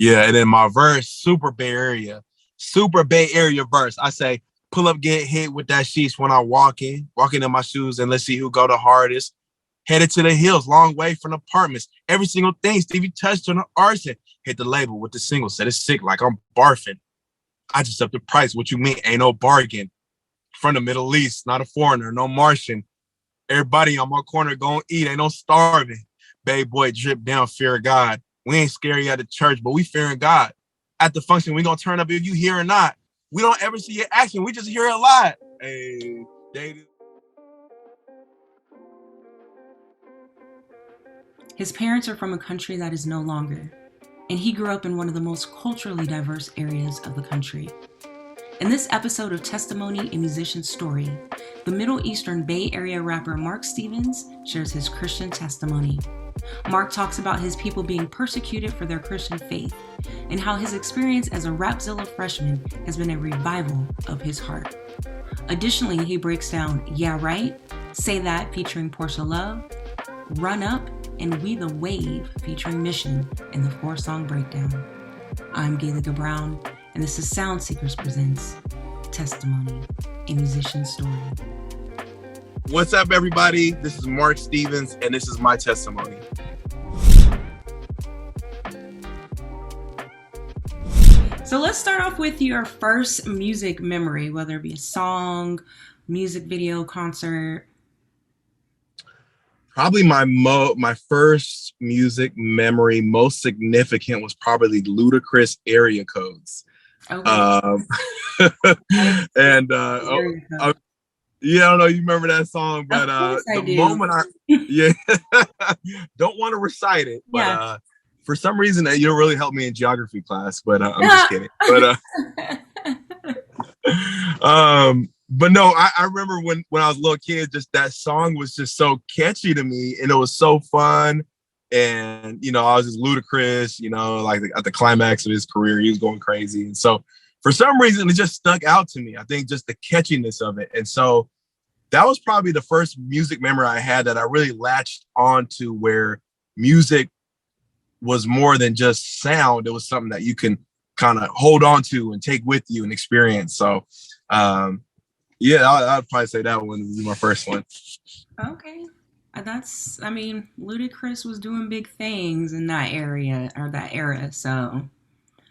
Yeah, and then my verse, Super Bay Area verse. I say, pull up, get hit with that sheesh when I walking in my shoes, and let's see who go the hardest. Headed to the hills, long way from apartments. Every single thing Stevie touched on the arson. Hit the label with the single, said it's sick like I'm barfing. I just up the price. What you mean? Ain't no bargain. From the Middle East, not a foreigner, no Martian. Everybody on my corner going eat, ain't no starving. Babe boy drip down, fear of God. We ain't scary at the church, but we fearing God. At the function, we gonna turn up if you hear or not. We don't ever see your action, we just hear a lot. Hey, David. His parents are from a country that is no longer, and he grew up in one of the most culturally diverse areas of the country. In this episode of Testimony, a Musician's Story, the Middle Eastern Bay Area rapper Marc Stevens shares his Christian testimony. Marc talks about his people being persecuted for their Christian faith and how his experience as a Rapzilla Freshman has been a revival of his heart. Additionally, he breaks down Yeah Right, Say That featuring Porsha Love, Run Up, and We the Wave featuring Mission in the 4-song breakdown. I'm Gayliga Brown, and this is Sound Seekers Presents Testimony, a Musician's Story. What's up, everybody? This is Marc Stevens, and this is my testimony. So let's start off with your first music memory, whether it be a song, music video, concert. Probably my first music memory, most significant, was probably Ludacris Area Codes. Okay. And yeah, I don't know, you remember that song, but don't want to recite it, but for some reason you don't really help me in geography class, but I'm just kidding. But no, I remember when I was a little kid, just that song was just so catchy to me, and it was so fun. And, you know, I was just Ludacris, you know, like at the climax of his career, he was going crazy. And so for some reason, it just stuck out to me. I think just the catchiness of it. And so that was probably the first music memory I had that I really latched onto, where music was more than just sound. It was something that you can kind of hold on to and take with you and experience. So, yeah, I'd probably say that one would be my first one. Okay. Ludacris was doing big things in that area or that era. So.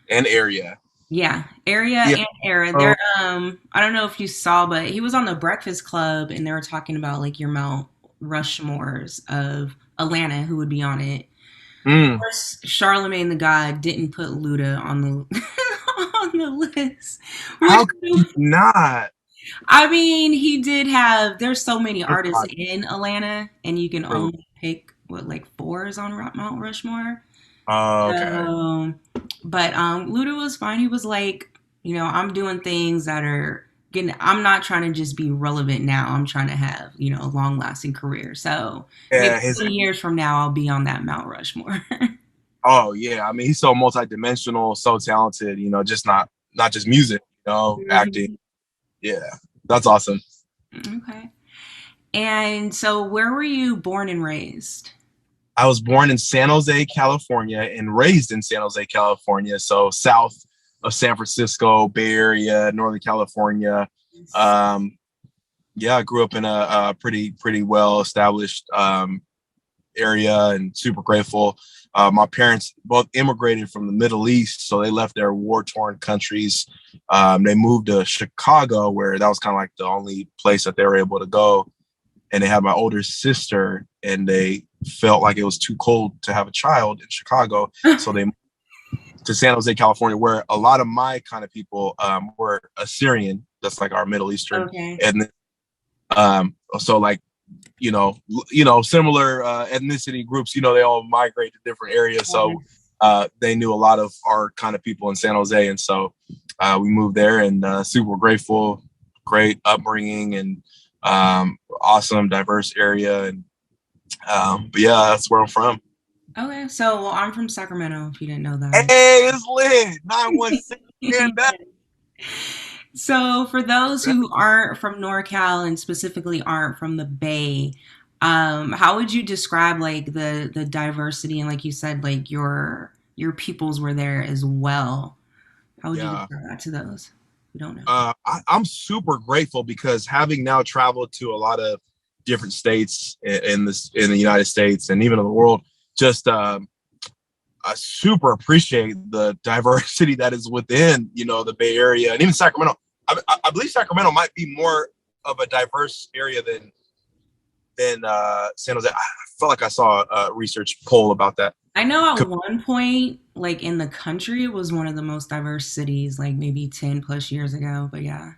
And area. Yeah, area and era. There, I don't know if you saw, but he was on the Breakfast Club, and they were talking about like your Mount Rushmores of Atlanta, who would be on it. Of course, Charlemagne the God didn't put Luda on the on the list. How could he not? I mean, he did have. There's so many artists in Atlanta, and you can only pick like 4 is on Mount Rushmore. Oh, okay. But Luda was fine. He was like, you know, I'm doing things that are getting. I'm not trying to just be relevant now. I'm trying to have, you know, a long lasting career. So maybe 20 years from now, I'll be on that Mount Rushmore. Oh yeah, I mean, he's so multidimensional, so talented. You know, just not just music. You know, acting. Yeah, that's awesome. Okay. And so, where were you born and raised? I was born in San Jose, California, and raised in San Jose, California. So south of San Francisco, Bay Area, Northern California. Yeah, I grew up in a pretty well-established area, and super grateful. My parents both immigrated from the Middle East, so they left their war-torn countries. They moved to Chicago, where that was kind of like the only place that they were able to go. And they had my older sister, and they felt like it was too cold to have a child in Chicago. So they moved to San Jose, California, where a lot of my kind of people were Assyrian. That's like our Middle Eastern. Okay. And so like, you know, similar ethnicity groups, you know, they all migrate to different areas. So they knew a lot of our kind of people in San Jose. And so we moved there, and super grateful, great upbringing, and awesome, diverse area. And but yeah, that's where I'm from. Okay, so I'm from Sacramento, if you didn't know that. Hey, it's lit. 916. So for those who aren't from NorCal and specifically aren't from the Bay, how would you describe like the diversity and, like you said, like your your peoples were there as well. How would you Yeah. describe that to those who don't know? I'm super grateful because having now traveled to a lot of different states in the United States and even in the world, just I super appreciate the diversity that is within, the Bay Area and even Sacramento. I believe Sacramento might be more of a diverse area than San Jose. I felt like I saw a research poll about that. I know at one point, like in the country, it was one of the most diverse cities, like maybe 10 plus years ago. But yeah.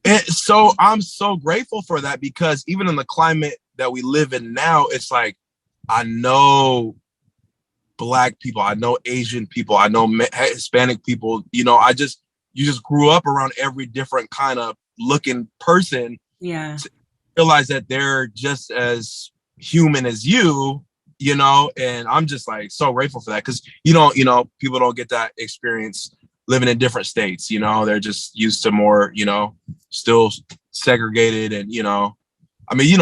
And so I'm so grateful for that because even in the climate that we live in now, it's like I know Black people, I know Asian people, I know Hispanic people. You just grew up around every different kind of looking person. Yeah. To realize that they're just as human as and I'm just like so grateful for that because people don't get that experience living in different states. They're just used to more, still segregated and I mean,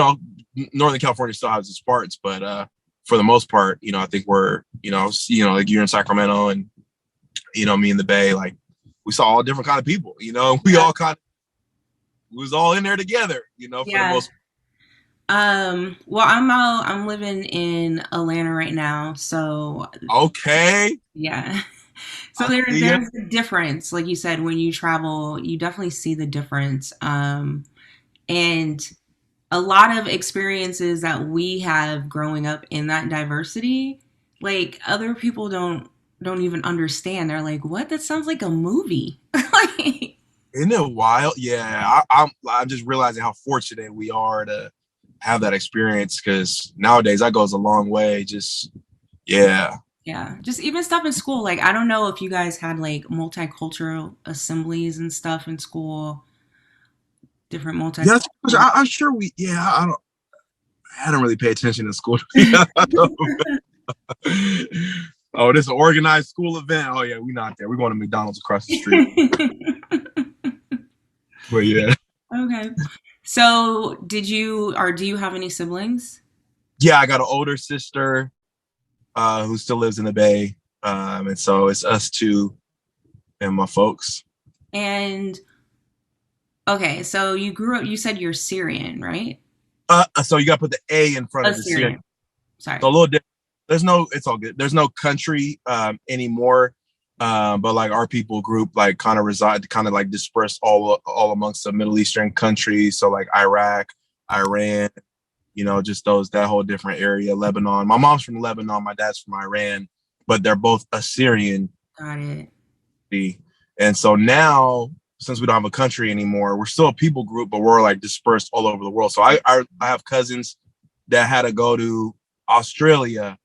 Northern California still has its parts, but for the most part, I think we're, like you're in Sacramento and me in the Bay, like we saw all different kind of people, we all we was all in there together, for the most. Well, I'm living in Atlanta right now, so Okay. yeah. So there's a difference, like you said, when you travel, you definitely see the difference. And a lot of experiences that we have growing up in that diversity, like other people don't even understand. They're like, "What? That sounds like a movie." Isn't it wild? Yeah, I'm just realizing how fortunate we are to have that experience because nowadays that goes a long way. Just yeah. Yeah, just even stuff in school. Like, I don't know if you guys had like multicultural assemblies and stuff in school, different multicultural. Yes, I'm sure we. Yeah, I don't really pay attention in school. Oh, this is an organized school event. Oh yeah, we're not there. We're going to McDonald's across the street. But yeah. Okay. So, do you have any siblings? Yeah, I got an older sister who still lives in the Bay. And so it's us two and my folks. And okay, so you grew up, you said you're Syrian, right? So you got to put the A in front of the Syrian. Sorry. So a little different. It's all good. There's no country anymore. But like our people group like kind of reside, kind of like dispersed all amongst the Middle Eastern countries. So like Iraq, Iran, just that whole different area, Lebanon. My mom's from Lebanon, my dad's from Iran, but they're both Assyrian. Got it. And so now, since we don't have a country anymore, we're still a people group, but we're like dispersed all over the world. So I have cousins that had to go to Australia,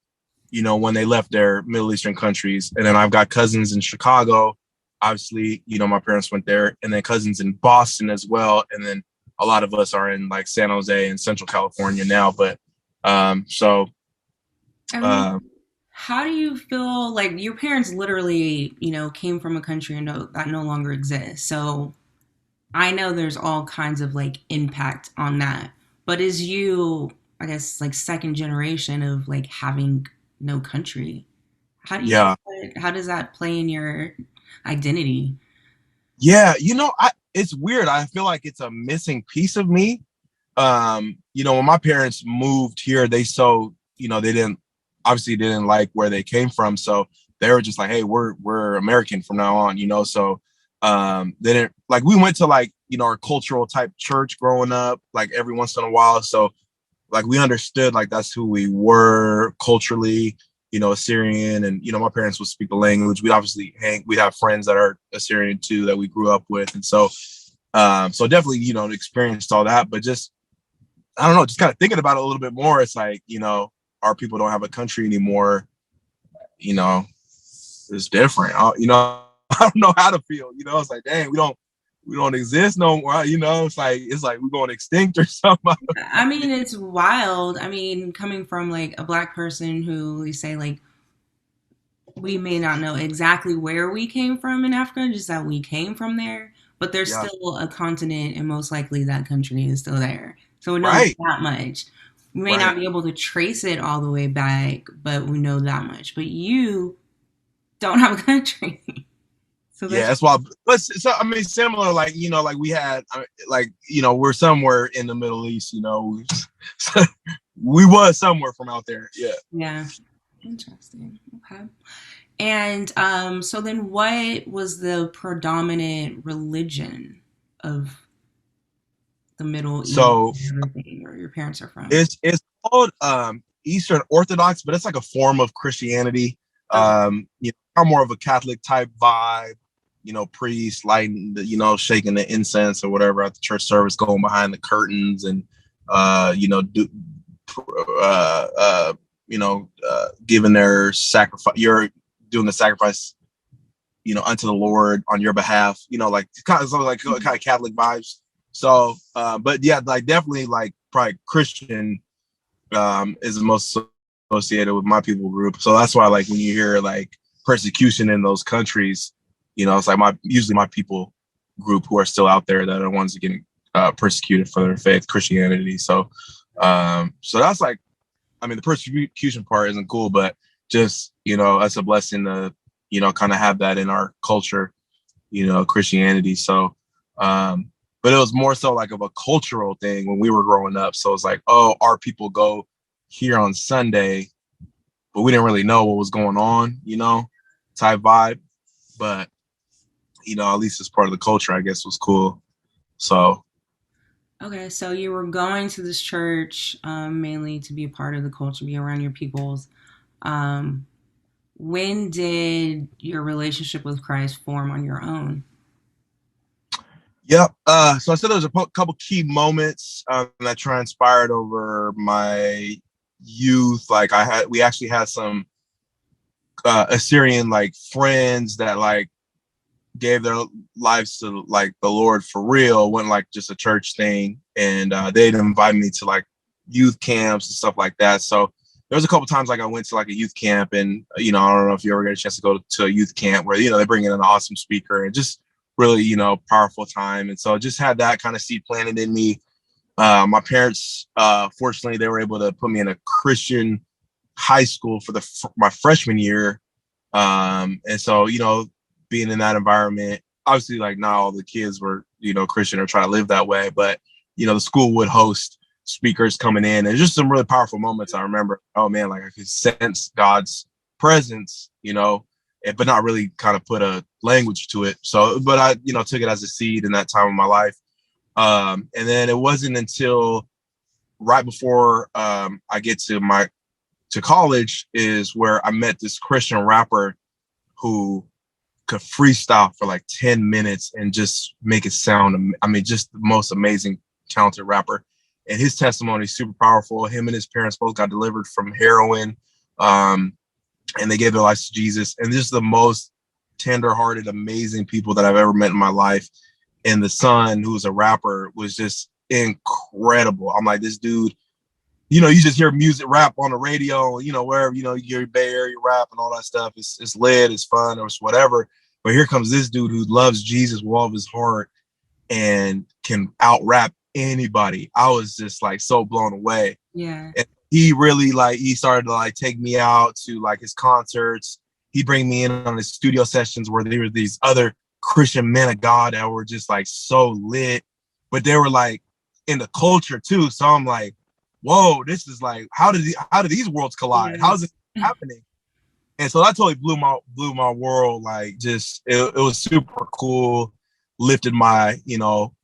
when they left their Middle Eastern countries. And then I've got cousins in Chicago. Obviously, my parents went there, and then cousins in Boston as well. And then a lot of us are in like San Jose and Central California now. But how do you feel like your parents literally, came from a country that no longer exists? So I know there's all kinds of like impact on that. But is you, I guess, like second generation of like having no country, how does that play in your identity? Yeah, it's weird. I feel like it's a missing piece of me. When my parents moved here, they didn't like where they came from, so they were just like, hey, we're American from now on, so they didn't like, we went to like our cultural type church growing up like every once in a while, so like we understood like that's who we were culturally, Assyrian, and my parents would speak the language. We'd have friends that are Assyrian too that we grew up with, and so definitely experienced all that. But just I don't know, just kind of thinking about it a little bit more, it's like our people don't have a country anymore. It's different. I don't know how to feel. It's like, dang, we don't exist no more. It's like we're going extinct or something. I mean, it's wild. I mean, coming from like a Black person who we say like we may not know exactly where we came from in Africa, just that we came from there, but there's still a continent, and most likely that country is still there. So we know that much. We may not be able to trace it all the way back, but we know that much. But you don't have a country. So Yeah, that's that's why. But so I mean, similar, like like we had, like we're somewhere in the Middle East. We was somewhere from out there. Yeah. yeah, interesting. Okay. And so then what was the predominant religion of the Middle East So and everything where your parents are from? it's called Eastern Orthodox, but it's like a form of Christianity. Okay. More of a Catholic type vibe. Priests lighting shaking the incense or whatever at the church service, going behind the curtains and do giving their sacrifice. You're doing the sacrifice, unto the Lord on your behalf. Like kind of Catholic vibes. So, but yeah, like definitely like probably Christian is the most associated with my people group. So that's why like when you hear like persecution in those countries, it's like usually my people group who are still out there that are the ones that getting persecuted for their faith, Christianity. So, so that's like, I mean, the persecution part isn't cool, but just, that's a blessing to, kind of have that in our culture, Christianity. So, but it was more so like of a cultural thing when we were growing up. So it's like, oh, our people go here on Sunday, but we didn't really know what was going on, type vibe. But, at least it's part of the culture, I guess, was cool. So. Okay, so you were going to this church mainly to be a part of the culture, be around your peoples. Um, when did your relationship with Christ form on your own? Yep. So I said there was a couple key moments that transpired over my youth. Like we actually had some Assyrian like friends that like gave their lives to like the Lord for real. It wasn't like just a church thing, and they'd invite me to like youth camps and stuff like that. So there was a couple times like I went to like a youth camp, and I don't know if you ever get a chance to go to a youth camp where they bring in an awesome speaker and just really powerful time. And so I just had that kind of seed planted in me. My parents, fortunately, they were able to put me in a Christian high school for my freshman year. And so being in that environment, obviously like not all the kids were Christian or try to live that way, but the school would host speakers coming in, and just some really powerful moments. I remember, oh man, like I could sense God's presence, but not really kind of put a language to it. So, but I, took it as a seed in that time of my life. And then it wasn't until right before I get to college is where I met this Christian rapper who could freestyle for like 10 minutes and just make it sound, I mean, just the most amazing, talented rapper. And his testimony is super powerful. Him and his parents both got delivered from heroin. And they gave their lives to Jesus. And just the most tender-hearted, amazing people that I've ever met in my life. And the son, who's a rapper, was just incredible. I'm like, this dude, you just hear music rap on the radio, wherever, you hear Bay Area rap and all that stuff. It's lit, it's fun, or it's whatever. But here comes this dude who loves Jesus with all of his heart and can out rap anybody. I was just like so blown away. Yeah. And he really he started to like take me out to like his concerts. He'd bring me in on his studio sessions where there were these other Christian men of God that were just like so lit, but they were like in the culture too. So I'm like, whoa, this is like, how did these worlds collide? Yeah. How's it happening? And so that totally blew my world. Like just, it was super cool. Lifted my,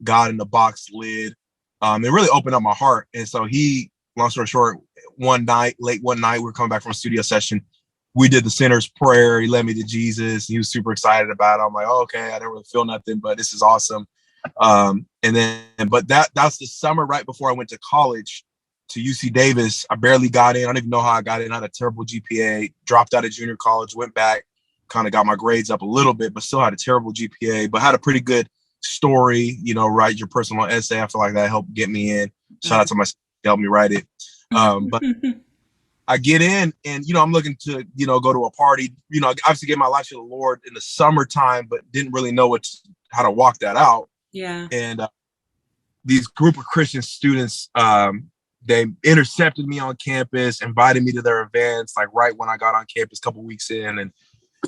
God in the box lid. It really opened up my heart. And so long story short, late one night, we were coming back from a studio session. We did the sinner's prayer. He led me to Jesus. He was super excited about it. I'm like, oh, okay, I didn't really feel nothing, but this is awesome. But that's the summer right before I went to college to UC Davis. I barely got in. I don't even know how I got in. I had a terrible GPA, dropped out of junior college, went back, kind of got my grades up a little bit, but still had a terrible GPA, but had a pretty good story, write your personal essay. I feel like that helped get me in. Shout out to my helped me write it. But I get in and, I'm looking to, go to a party, obviously get my life to the Lord in the summertime, but didn't really know how to walk that out. Yeah. And these group of Christian students, they intercepted me on campus, invited me to their events, like right when I got on campus a couple weeks in. And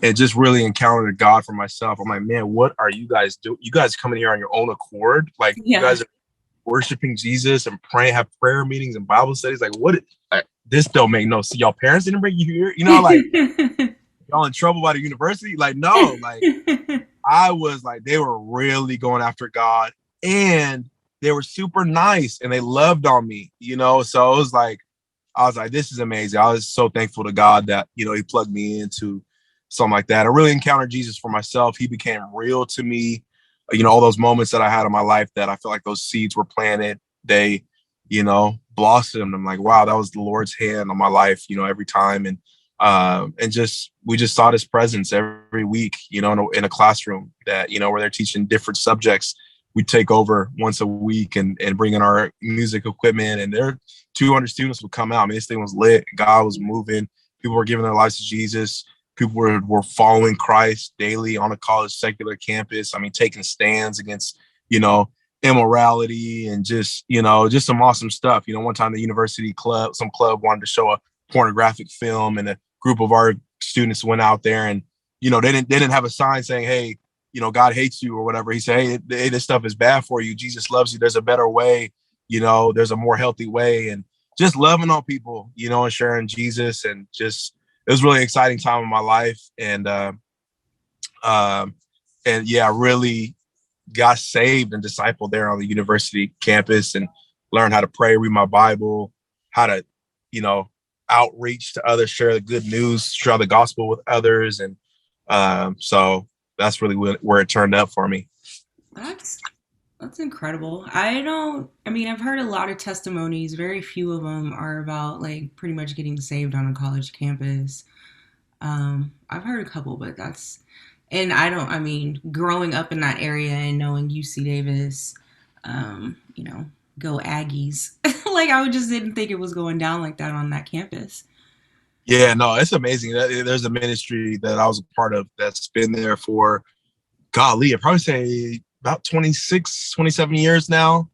and just really encountered God for myself. I'm like, man, what are you guys doing? You guys coming here on your own accord? Like, you guys are worshiping Jesus and praying, have prayer meetings and Bible studies. Like, what? This don't make no sense. Y'all parents didn't bring you here? You know, like, y'all in trouble by the university? Like, no. Like, I was like, they were really going after God, and they were super nice, and they loved on me, you know? So it was like, I was like, this is amazing. I was so thankful to God that, you know, he plugged me into something like that. I really encountered Jesus for myself. He became real to me. You know, all those moments that I had in my life that I feel like those seeds were planted, they, you know, blossomed. I'm like, wow, that was the Lord's hand on my life, you know, every time. And just, we just saw his presence every week, you know, in a classroom that, you know, where they're teaching different subjects. We take over once a week and bring in our music equipment, and there 200 students would come out. I mean, this thing was lit. God was moving. People were giving their lives to Jesus. People were following Christ daily on a college secular campus. I mean, taking stands against, you know, immorality and just, you know, just some awesome stuff. You know, one time the university club, some club wanted to show a pornographic film, and a group of our students went out there, and, you know, they didn't have a sign saying, hey, you know, God hates you or whatever. He said, hey, this stuff is bad for you. Jesus loves you. There's a better way. You know, there's a more healthy way. And just loving on people, you know, and sharing Jesus, and just, it was a really exciting time in my life. And yeah, really got saved and discipled there on the university campus, and learned how to pray, read my Bible, how to, you know, outreach to others, share the good news, share the gospel with others. And so that's really where it turned up for me. That's incredible. I've heard a lot of testimonies. Very few of them are about like pretty much getting saved on a college campus. I've heard a couple, but growing up in that area and knowing UC Davis, you know, go Aggies. Like, I just didn't think it was going down like that on that campus. Yeah, no, it's amazing. There's a ministry that I was a part of that's been there for, golly, I'd probably say about 26, 27 years now.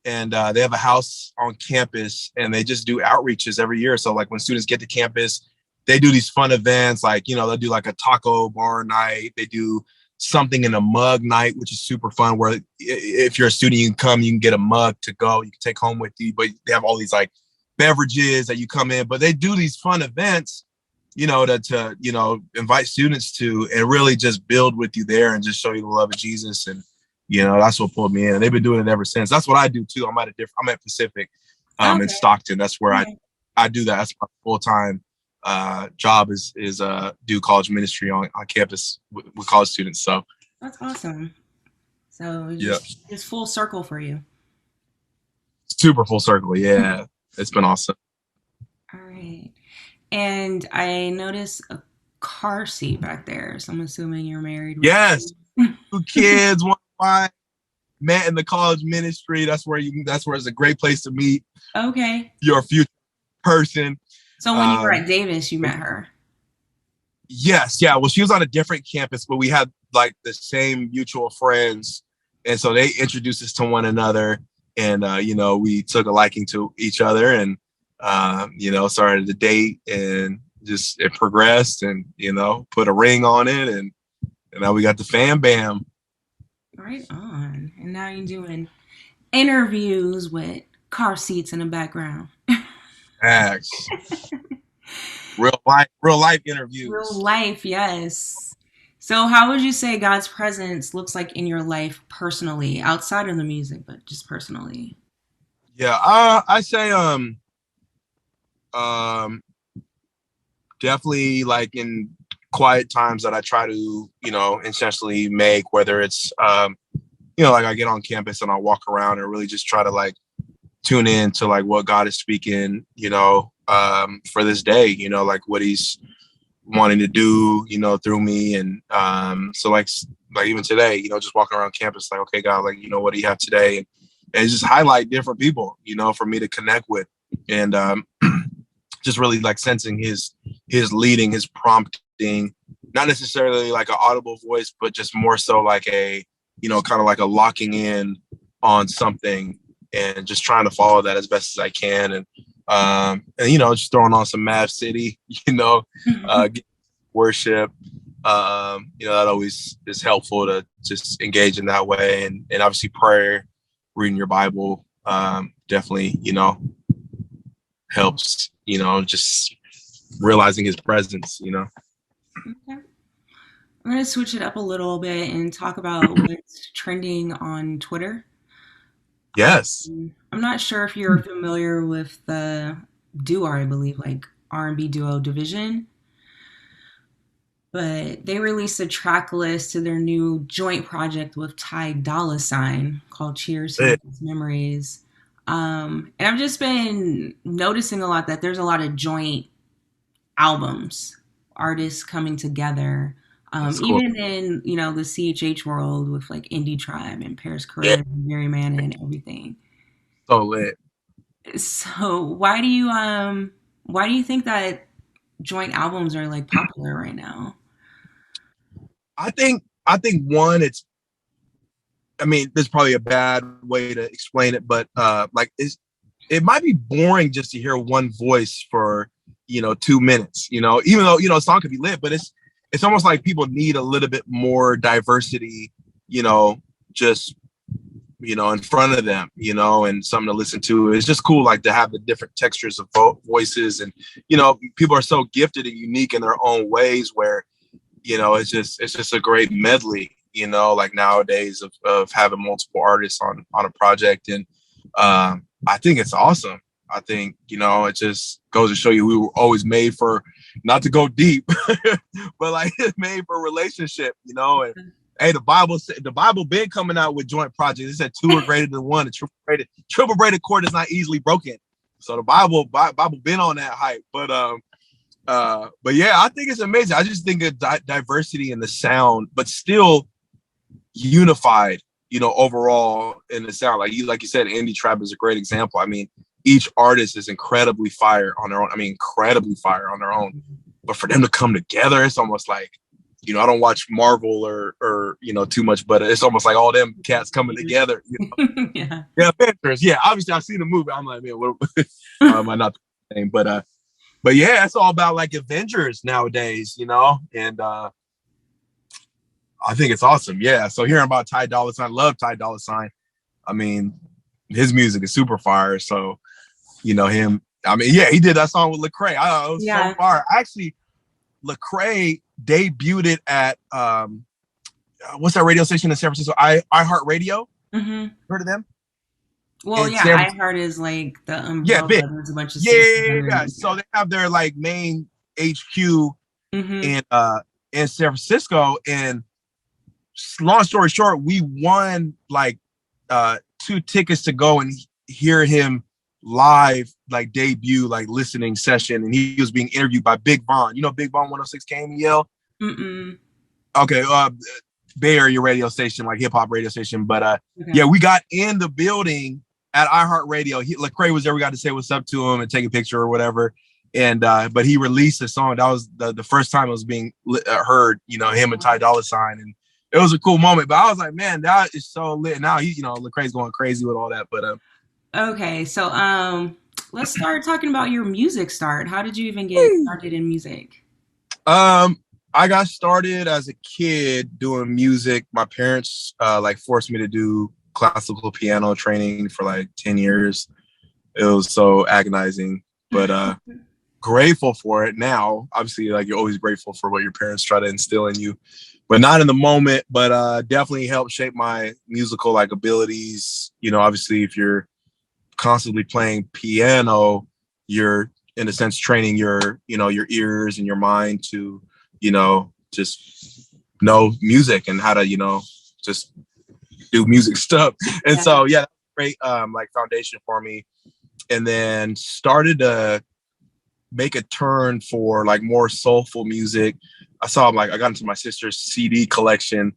And they have a house on campus, and they just do outreaches every year. So like when students get to campus, they do these fun events, like, you know, they'll do like a taco bar night. They do something in a mug night, which is super fun, where if you're a student, you can come, you can get a mug to go, you can take home with you, but they have all these like beverages that you come in, but they do these fun events, you know, to you know, invite students to, and really just build with you there and just show you the love of Jesus. And, you know, that's what pulled me in. And they've been doing it ever since. That's what I do too. I'm at Pacific in Stockton. That's where I do that. That's my full-time job is do college ministry on campus with college students. So that's awesome. So it's full circle for you. Super full circle. Yeah. It's been awesome. All right. And I noticed a car seat back there. So I'm assuming you're married. Yes. 2 kids, 1 wife, met in the college ministry. That's where it's a great place to meet. Okay. Your future person. So when you were at Davis, you met her? Yes. Yeah. Well, she was on a different campus, but we had like the same mutual friends. And so they introduced us to one another. And, you know, we took a liking to each other, and, you know, started to date, and just it progressed, and, you know, put a ring on it. And now we got the fam bam. Right on. And now you're doing interviews with car seats in the background. Facts. Real life interviews. Real life, yes. So how would you say God's presence looks like in your life personally, outside of the music, but just personally? Yeah, I say definitely like in quiet times that I try to, you know, intentionally make, whether it's you know, like I get on campus and I walk around and really just try to like tune in to like what God is speaking, you know, for this day, you know, like what he's wanting to do, you know, through me. And so like even today, you know, just walking around campus, like, okay, God, like, you know, what do you have today? And just highlight different people, you know, for me to connect with. And just really like sensing his leading, his prompting, not necessarily like an audible voice, but just more so like a, you know, kind of like a locking in on something, and just trying to follow that as best as I can. And you know, just throwing on some Mav City, you know, worship, That always is helpful to just engage in that way. And obviously prayer, reading your Bible, definitely, helps, just realizing his presence, Okay. I'm going to switch it up a little bit and talk about what's trending on Twitter. Yes. I'm not sure if you're familiar with the duo, I believe, like R&B duo Division, but they released a track list to their new joint project with Ty Dolla $ign called Cheers to These Memories. And I've just been noticing a lot that there's a lot of joint albums, artists coming together. That's cool. Even in the CHH world with like Indie Tribe and Paris Yeah. Carib and Mary Manna and everything. So lit. So why do you think that joint albums are like popular right now? I think one, there's probably a bad way to explain it, but it might be boring just to hear one voice for 2 minutes, even though a song could be lit, but it's almost like people need a little bit more diversity, just in front of them, and something to listen to. It's just cool, like to have the different textures of voices, and people are so gifted and unique in their own ways where it's just a great medley, like nowadays of having multiple artists on a project. And I think it's awesome. I think, it just goes to show you we were always made for, not to go deep, but like it's made for a relationship, and hey, the Bible been coming out with joint projects. It said 2 are greater than 1. The triple braided cord is not easily broken. So the Bible been on that hype. But yeah, I think it's amazing. I just think of diversity in the sound, but still unified, overall in the sound. Like you said, Indie Tribe is a great example. I mean, each artist is incredibly fire on their own. But for them to come together, it's almost like, I don't watch Marvel or too much, but it's almost like all them cats coming together. Yeah. Yeah, Avengers. Yeah, obviously I've seen the movie. I'm like, man, what am I not the same? But yeah, it's all about like Avengers nowadays, and I think it's awesome. Yeah. So hearing about Ty Dolla $ign, love Ty Dolla $ign. I mean, his music is super fire. So, him. I mean, yeah, he did that song with Lecrae. It was so fire. Actually, Lecrae debuted it at what's that radio station in San Francisco? iHeart Radio. Mm-hmm. Heard of them? Well, yeah, iHeart is like the umbrella. Yeah, big. There's a bunch of yeah. So they have their like main HQ in San Francisco. And long story short, we won like 2 tickets to go and hear him live, like debut, like listening session. And he was being interviewed by Big Von. Big Von 106 KMEL? Okay, Bay Area radio station, like hip hop radio station. But yeah, we got in the building at iHeart Radio. Lecrae was there. We got to say what's up to him and take a picture or whatever. And but he released a song. That was the first time it was being heard. Him and Ty Dolla $ign, and it was a cool moment. But I was like, man, that is so lit. Now Lecrae's going crazy with all that. But okay, so let's start talking about your music start. How did you even get started in music? I got started as a kid doing music. My parents forced me to do classical piano training for like 10 years. It was so agonizing, but grateful for it now. Obviously, like you're always grateful for what your parents try to instill in you, but not in the moment. But definitely helped shape my musical like abilities. Obviously, if you're constantly playing piano, you're in a sense training your your ears and your mind to just know music and how to just do music stuff. And so yeah, great like foundation for me. And then started to make a turn for like more soulful music. I got into my sister's CD collection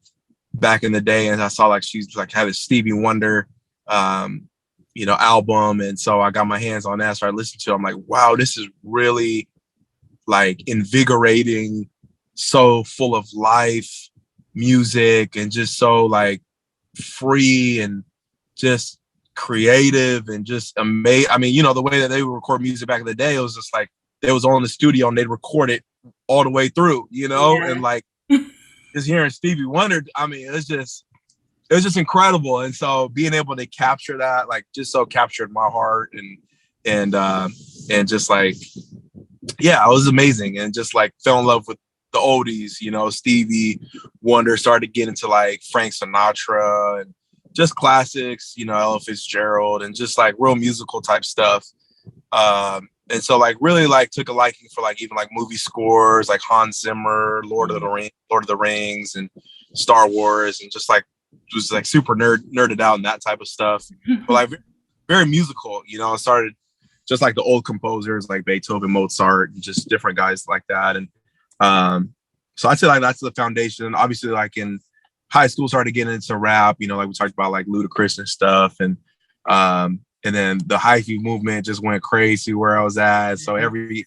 back in the day, and I saw like she's like had a Stevie Wonder album, and so I got my hands on that. So I listened to it. I'm like, wow, this is really like invigorating, so full of life music, and just so like free and just creative and just amazing. I mean, the way that they would record music back in the day, it was just like they was all in the studio and they'd record it all the way through, and like just hearing Stevie Wonder, I mean, it was just incredible. And so being able to capture that, like, just so captured my heart and and just like, yeah, it was amazing. And just like fell in love with the oldies, you know, Stevie Wonder, started to get into like Frank Sinatra and just classics, you know, Ella Fitzgerald and just like real musical type stuff. And so like really like took a liking for like even like movie scores like Hans Zimmer, Lord of the Rings and Star Wars, and just like was like super nerded out and that type of stuff. But like very musical, you know, started just like the old composers like Beethoven, Mozart, and just different guys like that. And so I'd say like that's the foundation. Obviously, like in high school, started getting into rap, you know, like we talked about like Ludacris and stuff. And then the hyphy movement just went crazy where I was at. So every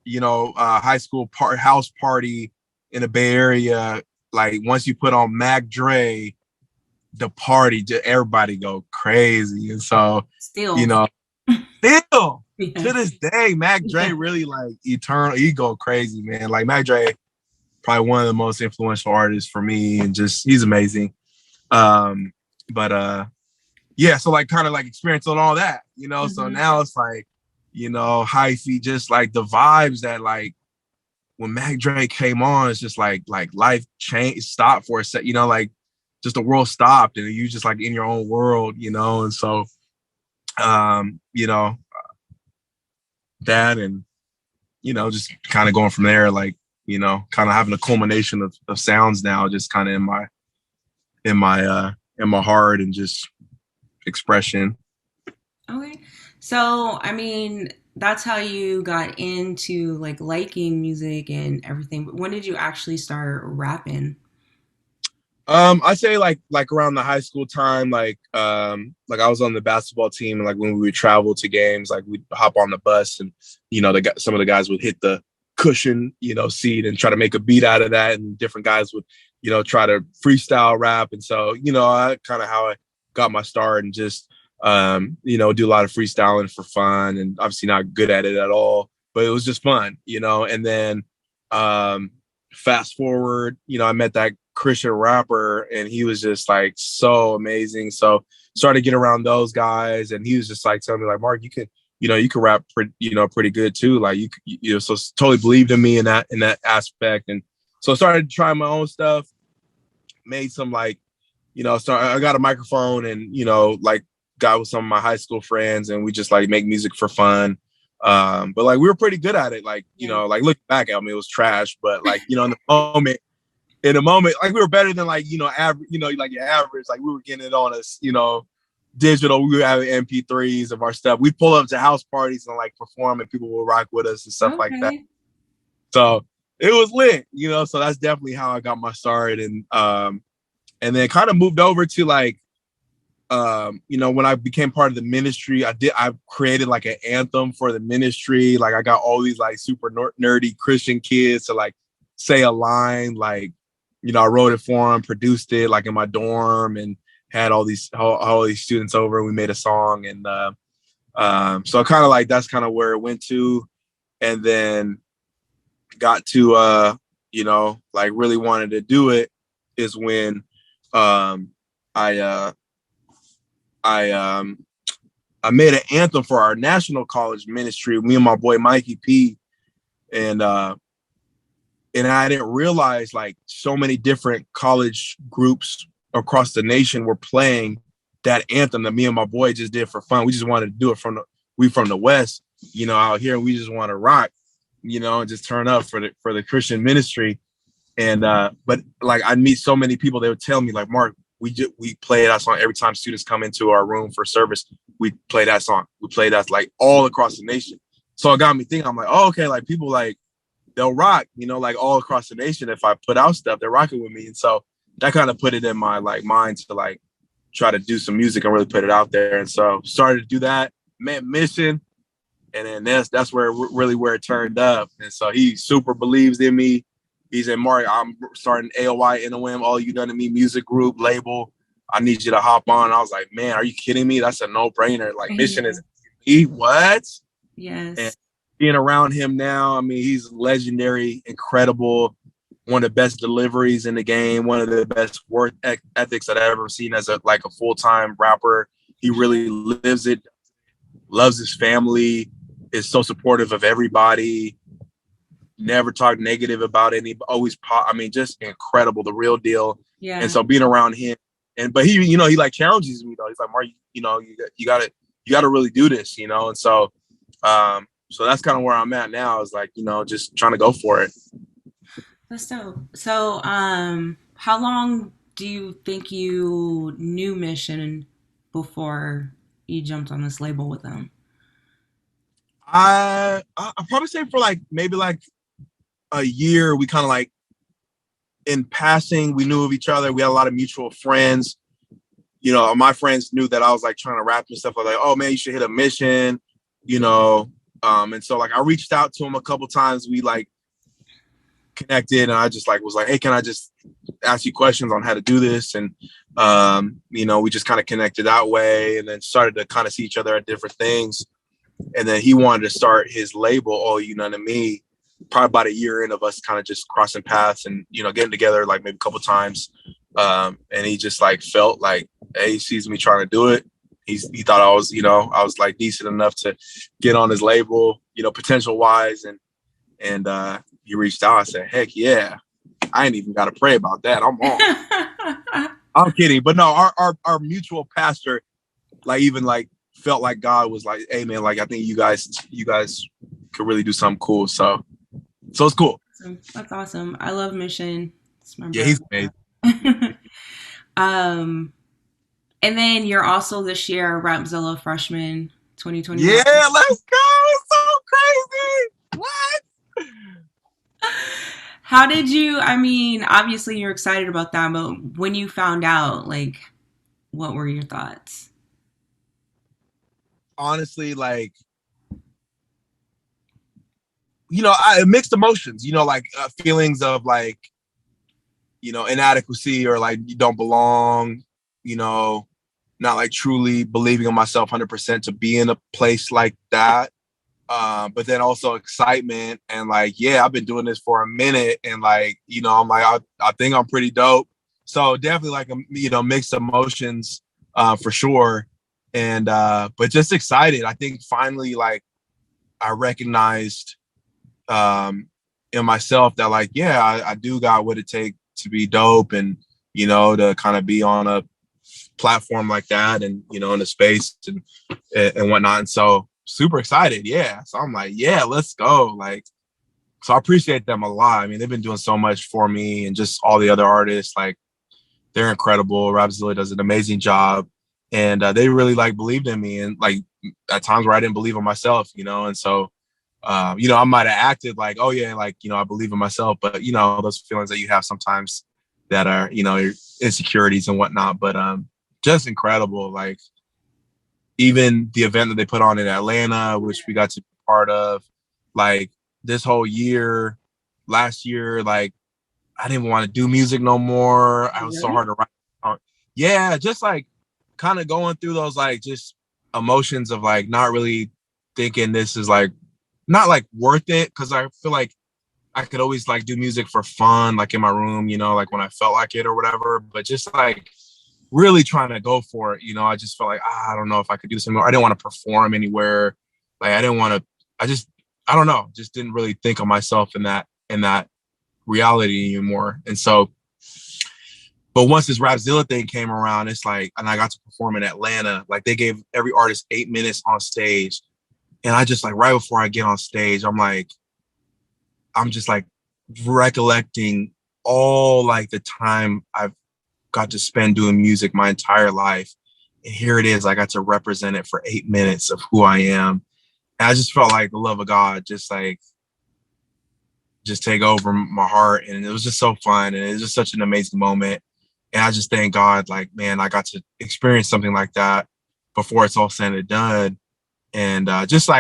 you know, high school house party in the Bay Area, like once you put on Mac Dre, the party, everybody go crazy. And so, Still, you know, still yeah. to this day, Mac Dre really like eternal. He go crazy, man. Like Mac Dre, probably one of the most influential artists for me, and just he's amazing. But yeah, so like kind of like experiencing all that, you know. So now it's like, you know, hyphy, just like the vibes that like when Mac Dre came on, it's just like life changed, stopped for a sec, you know, like just the world stopped and you just like in your own world, you know. And so you know, that, and you know, just kind of going from there, like, you know, kind of having a culmination of sounds now, just kind of in my heart and just expression. Okay. So, I mean, that's how you got into like liking music and everything. But when did you actually start rapping? I say like around the high school time, like I was on the basketball team, and like when we would travel to games, like we'd hop on the bus, and you know, some of the guys would hit the cushion, you know, seat and try to make a beat out of that, and different guys would, you know, try to freestyle rap. And so, you know, I kind of how I got my start, and just you know, do a lot of freestyling for fun, and obviously not good at it at all, but it was just fun, you know. And then fast forward, you know, I met that Christian rapper, and he was just like so amazing. So started to get around those guys, and he was just like telling me like, Mark, you can, you know, you can rap pretty good too. Like you know, so totally believed in me in that aspect. And so I started trying my own stuff, made some like, you know, I got a microphone, and, you know, like got with some of my high school friends, and we just like make music for fun. But like we were pretty good at it. Like, you know, like look back at me, it was trash, but like, you know, in the moment, like we were better than like, you know, average, you know, like your average, like we were getting it on us, you know, digital. We were having MP3s of our stuff. We'd pull up to house parties and like perform, and people would rock with us and stuff like that. So it was lit, you know. So that's definitely how I got my start. And then kind of moved over to like, you know, when I became part of the ministry, I created like an anthem for the ministry. Like I got all these like super nerdy Christian kids to like say a line, like, you know, I wrote it for them, produced it like in my dorm, and had all these students over, and we made a song. And so kind of like that's kind of where it went to. And then got to you know, like really wanted to do it is when I made an anthem for our national college ministry, me and my boy Mikey P. And I didn't realize like so many different college groups across the nation were playing that anthem that me and my boy just did for fun. We just wanted to do it from the West, you know, out here, and we just want to rock, you know, and just turn up for the Christian ministry. And but like I meet so many people, they would tell me like, Mark, we play that song every time students come into our room for service. We play that song. We play that like all across the nation. So it got me thinking. I'm like, oh, okay, like people like they'll rock, you know, like all across the nation. If I put out stuff, they're rocking with me. And so that kind of put it in my like mind to like try to do some music and really put it out there. And so started to do that, met Mission, and then that's where it turned up. And so he super believes in me. He's in Mark, I'm starting AOI NOM, All You Done to Me music group label. I need you to hop on. I was like, man, are you kidding me? That's a no-brainer. Like Mission is me. What? Yes. being around him now, I mean, he's legendary, incredible, one of the best deliveries in the game, one of the best work ethics I've ever seen as a full-time rapper. He really lives it, loves his family, is so supportive of everybody, never talk negative about any, always I mean, just incredible, the real deal. Yeah. And so being around him, but he, he like challenges me though. He's like, Mark, you gotta really do this, And so that's kind of where I'm at now, is like, just trying to go for it. That's dope. So, how long do you think you knew Mission before you jumped on this label with them? I'll probably say for maybe a year. We kind of in passing, we knew of each other. We had a lot of mutual friends. My friends knew that I was trying to rap and stuff. I was like, oh man, you should hit a Mission, and so I reached out to him a couple times. We connected, and I just was like, hey, can I just ask you questions on how to do this? And we just kind of connected that way, and then started to kind of see each other at different things. And then he wanted to start his label, All You None of Me, probably about a year in of us kind of just crossing paths and getting together maybe a couple times. And he just felt hey, he sees me trying to do it. He thought I was decent enough to get on his label, potential wise, and he reached out. I said, heck yeah, I ain't even got to pray about that. I'm on. I'm kidding, but no, our mutual pastor felt like God was like, hey man, I think you guys could really do something cool. So it's cool. That's awesome. I love Mission. It's my brother. He's amazing. And then you're also this year Rapzilla Freshman 2021. Yeah, let's go. It's so crazy. What? How did you, I mean, obviously you're excited about that, but when you found out, what were your thoughts? Honestly, I mixed emotions, feelings of inadequacy, or you don't belong, not truly believing in myself 100% to be in a place like that. But then also excitement and yeah, I've been doing this for a minute, and I'm I think I'm pretty dope. So definitely mixed emotions for sure. And but just excited. I think finally I recognized in myself that yeah, I do got what it takes to be dope, and to kind of be on a platform like that, and in a space and whatnot. And so super excited. Yeah. So I'm yeah, let's go. So I appreciate them a lot. I mean, they've been doing so much for me, and just all the other artists, they're incredible. Rapzilla does an amazing job, and they really believed in me, and at times where I didn't believe in myself, and so I might have acted oh yeah, I believe in myself, but those feelings that you have sometimes that are your insecurities and whatnot. But just incredible. Even the event that they put on in Atlanta, which we got to be part of, this whole year, last year, I didn't even want to do music no more. I was so hard to write. Yeah, just kind of going through those just emotions of not really thinking this is not worth it, because I feel I could always do music for fun, in my room, when I felt like it or whatever. But just really trying to go for it, I just felt I don't know if I could do this anymore. I didn't want to perform anywhere. I didn't want to. I don't know, just didn't really think of myself in that reality anymore. And so, but once this Rapzilla thing came around, it's and I got to perform in Atlanta. They gave every artist 8 minutes on stage, and I just right before I get on stage, I'm just recollecting all the time I've got to spend doing music my entire life. And here it is, I got to represent it for 8 minutes of who I am. And I just felt the love of God just take over my heart. And it was just so fun. And it was just such an amazing moment. And I just thank God, man, I got to experience something like that before it's all said and done. And just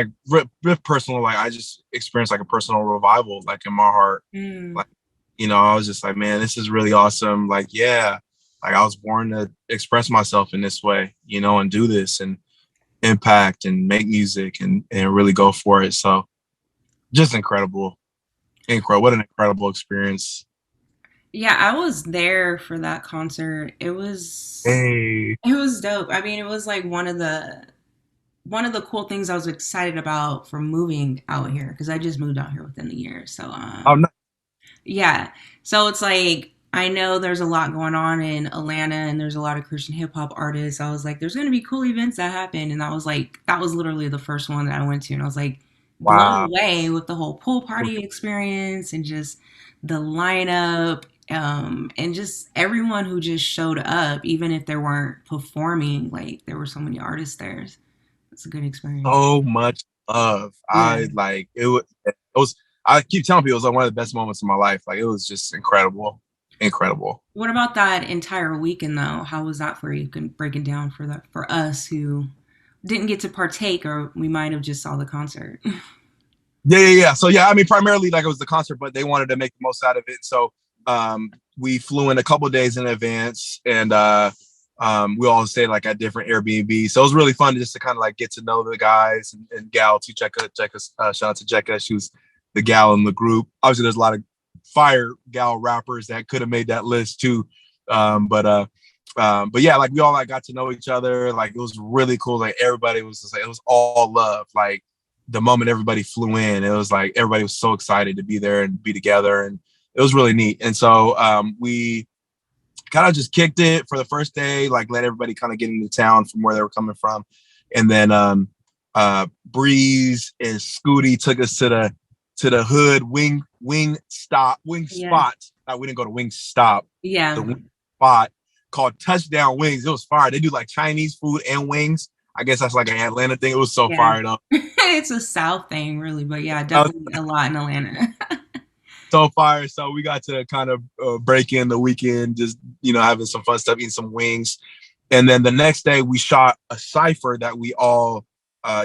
personal, I just experienced a personal revival, in my heart. I was just man, this is really awesome. Yeah, I was born to express myself in this way, and do this and impact and make music and really go for it. So just incredible. Incredible. What an incredible experience. Yeah, I was there for that concert. Hey. It was dope. I mean, it was like one of the cool things I was excited about for moving out here because I just moved out here within the year. So Oh, no. yeah. So it's like I know there's a lot going on in Atlanta and there's a lot of Christian hip hop artists. I was like, there's gonna be cool events that happen. And that was literally the first one that I went to. And I was like blown Wow. away with the whole pool party experience and just the lineup. And just everyone who just showed up, even if they weren't performing, like there were so many artists there. It's a good experience. So much love. Yeah. I like it was I keep telling people it was like one of the best moments of my life. Like it was just incredible. Incredible. What about that entire weekend though? How was that for you? You can break it down for us who didn't get to partake or we might have just saw the concert. Yeah. So yeah, I mean, primarily like it was the concert, but they wanted to make the most out of it. So we flew in a couple days in advance, and we all stayed like at different Airbnb. So it was really fun just to kind of like get to know the guys and gal too. Shout out to Jekka. She was the gal in the group. Obviously, there's a lot of fire gal rappers that could have made that list too. But yeah, like we all like got to know each other. Like it was really cool. Like everybody was just like, it was all love. Like the moment everybody flew in, it was like everybody was so excited to be there and be together, and it was really neat. And so we kind of just kicked it for the first day, like let everybody kind of get into town from where they were coming from, and then Breeze and Scooty took us to the hood wing spot. We didn't go to Wing Stop. Yeah. The wing spot called Touchdown Wings. It was fire. They do like Chinese food and wings. I guess that's like an Atlanta thing. It was so fired up. It's a South thing, really, but yeah, definitely a lot in Atlanta. So fire. So we got to kind of break in the weekend, just having some fun stuff, eating some wings, and then the next day we shot a cipher that we all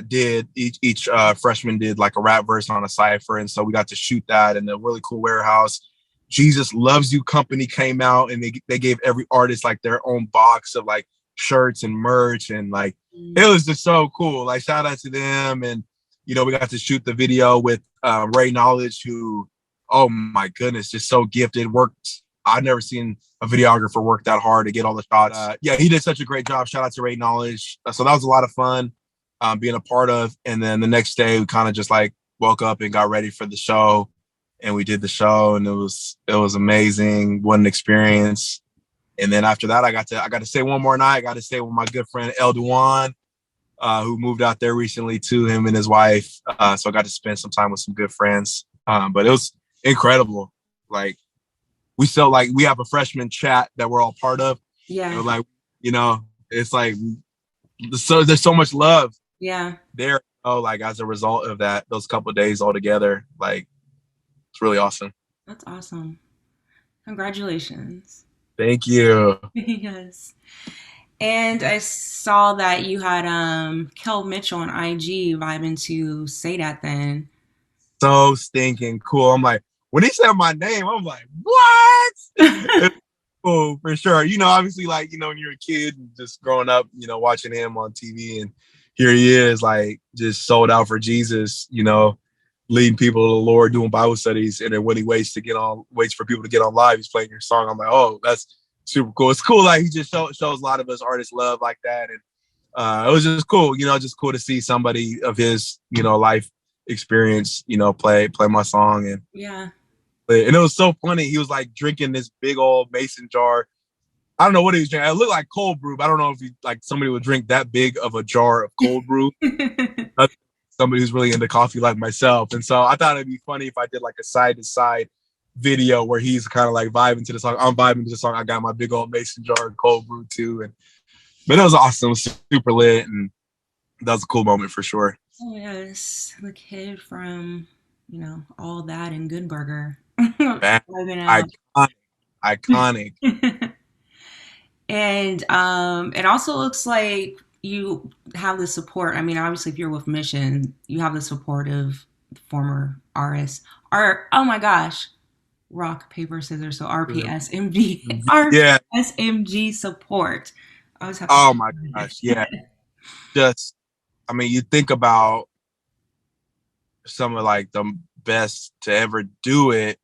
did. Each freshman did like a rap verse on a cipher, and so we got to shoot that in a really cool warehouse. Jesus Loves You company came out, and they gave every artist like their own box of like shirts and merch, and like it was just so cool. Like shout out to them, and we got to shoot the video with Ray Knowledge, who, oh my goodness, just so gifted. Worked. I've never seen a videographer work that hard to get all the shots. Yeah, he did such a great job. Shout out to Ray Knowledge. So that was a lot of fun being a part of. And then the next day we kind of just like woke up and got ready for the show, and we did the show, and it was amazing. What an experience. And then after that, I got to stay one more night. I got to stay with my good friend El Duan, who moved out there recently too, him and his wife. So I got to spend some time with some good friends. But it was incredible. Like we have a freshman chat that we're all part of. Yeah. Like, it's like, so there's so much love. Yeah. There. Like as a result of that, those couple of days all together, like it's really awesome. That's awesome. Congratulations. Thank you. Yes. And I saw that you had Kel Mitchell on IG vibing to Say That Then. So stinking cool. I'm like, when he said my name, I'm like, what? Cool, for sure. Obviously, like, when you're a kid and just growing up, watching him on TV, and here he is, like, just sold out for Jesus, leading people to the Lord, doing Bible studies, and then when he waits for people to get on live, he's playing your song. I'm like, oh, that's super cool. It's cool. Like, he just shows a lot of us artists love like that, and it was just cool. Just cool to see somebody of his, life experience, play my song, and yeah. And it was so funny. He was like drinking this big old mason jar. I don't know what he was drinking. It looked like cold brew, but I don't know if somebody would drink that big of a jar of cold brew. Somebody who's really into coffee like myself. And so I thought it'd be funny if I did like a side to side video where he's kind of like vibing to the song. I'm vibing to the song. I got my big old mason jar of cold brew too. But it was awesome. It was super lit, and that was a cool moment for sure. Oh yes, the kid from All That and Good Burger. Iconic. And it also looks like you have the support. I mean, obviously, if you're with Mission, you have the support of former RS. Oh my gosh, rock paper scissors. So RPSMG, RPSMG support. Oh my gosh, yeah. Just, I mean, you think about some of like the best to ever do it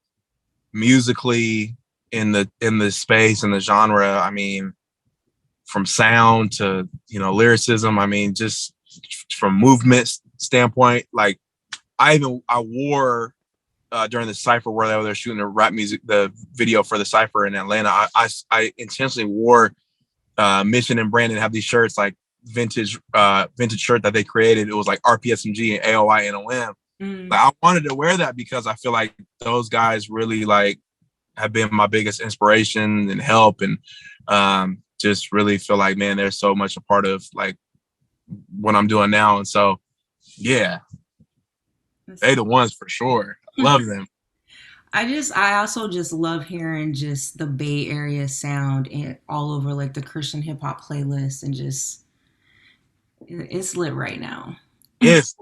musically in the space and the genre. I mean, from sound to, you know, lyricism. I mean, just from movement standpoint, like I wore during the Cypher where they were shooting the video for the Cypher in Atlanta. I intentionally wore Mission and Brandon have these shirts, like vintage shirt that they created. It was like RPSMG and AOI NOM. Like I wanted to wear that because I feel like those guys really like have been my biggest inspiration and help, and just really feel like, man, they're so much a part of like what I'm doing now. And so, yeah, they the ones for sure. I love them. I also just love hearing just the Bay Area sound and all over like the Christian hip hop playlist, and just it's lit right now. It's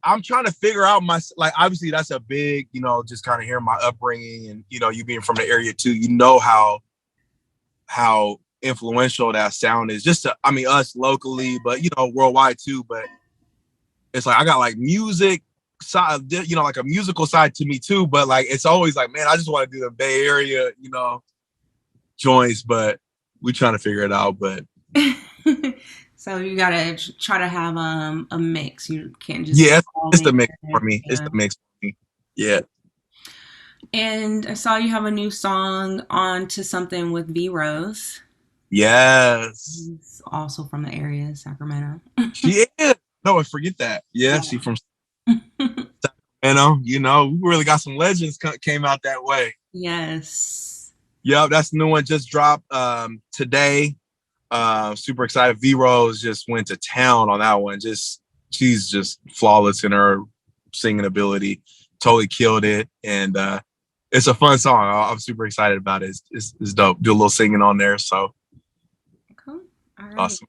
I'm trying to figure out like, obviously that's a big, you know, just kind of hearing my upbringing and, you know, you being from the area too, you know, how influential that sound is just to, I mean, us locally, but, you know, worldwide too. But it's like, I got like music side, you know, like a musical side to me too. But like, it's always like, man, I just want to do the Bay Area, you know, joints, but we trying to figure it out. But so you gotta try to have a mix. You can't just it's the mix for me. Yeah. It's the mix for me. Yeah. And I saw you have a new song on to something with V Rose. Yes. She's also from the area, Sacramento. She is. No, I forget that. Yeah, she's from Sacramento. You know, we really got some legends came out that way. Yes. Yep, that's the new one just dropped today. Super excited. V Rose just went to town on that one. She's just flawless in her singing ability. Totally killed it, and it's a fun song. I'm super excited about it. It's dope. Do a little singing on there, so cool. All right. Awesome.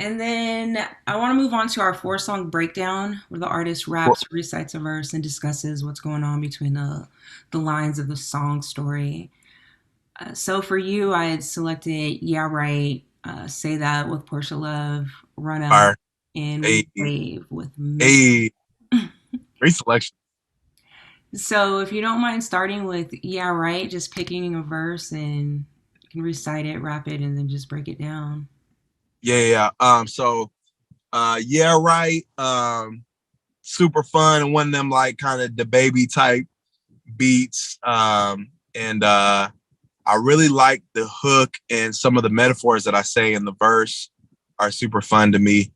And then I want to move on to our 4-song breakdown, where the artist raps, recites a verse, and discusses what's going on between the lines of the song story. So for you, I had selected Yeah Right, Say That with Porsha Love, Run Up, and Wave with Great selection. So if you don't mind starting with Yeah Right, just picking a verse and you can recite it, rap it, and then just break it down. Yeah. So Yeah Right, super fun, and one of them like kind of the baby type beats. And I really like the hook, and some of the metaphors that I say in the verse are super fun to me.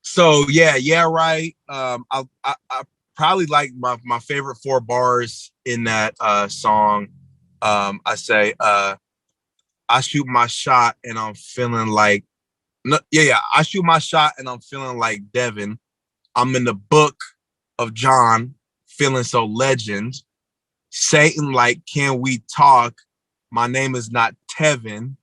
So yeah, right. I probably like my favorite 4 bars in that song. I say, I shoot my shot and I'm feeling like, I shoot my shot and I'm feeling like Devin. I'm in the book of John, feeling so legend. Satan, like, can we talk? My name is not Tevin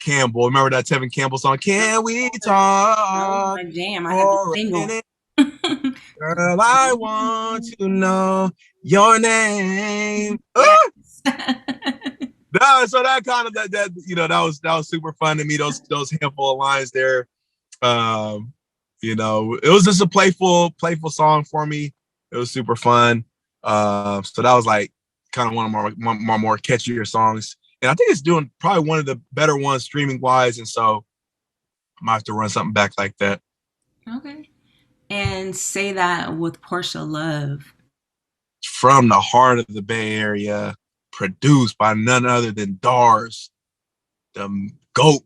Campbell. Remember that Tevin Campbell song? Can we talk? Damn, I had the single. Girl, I want to know your name. Yes. So that kind of that you know, that was super fun to me. Those handful of lines there. You know, it was just a playful song for me. It was super fun. So that was like kind of one of my more catchier songs, and I think it's doing probably one of the better ones streaming wise. And so I might have to run something back like that. Okay. And Say That with Porsha Love. From the heart of the Bay Area, produced by none other than Dars, the GOAT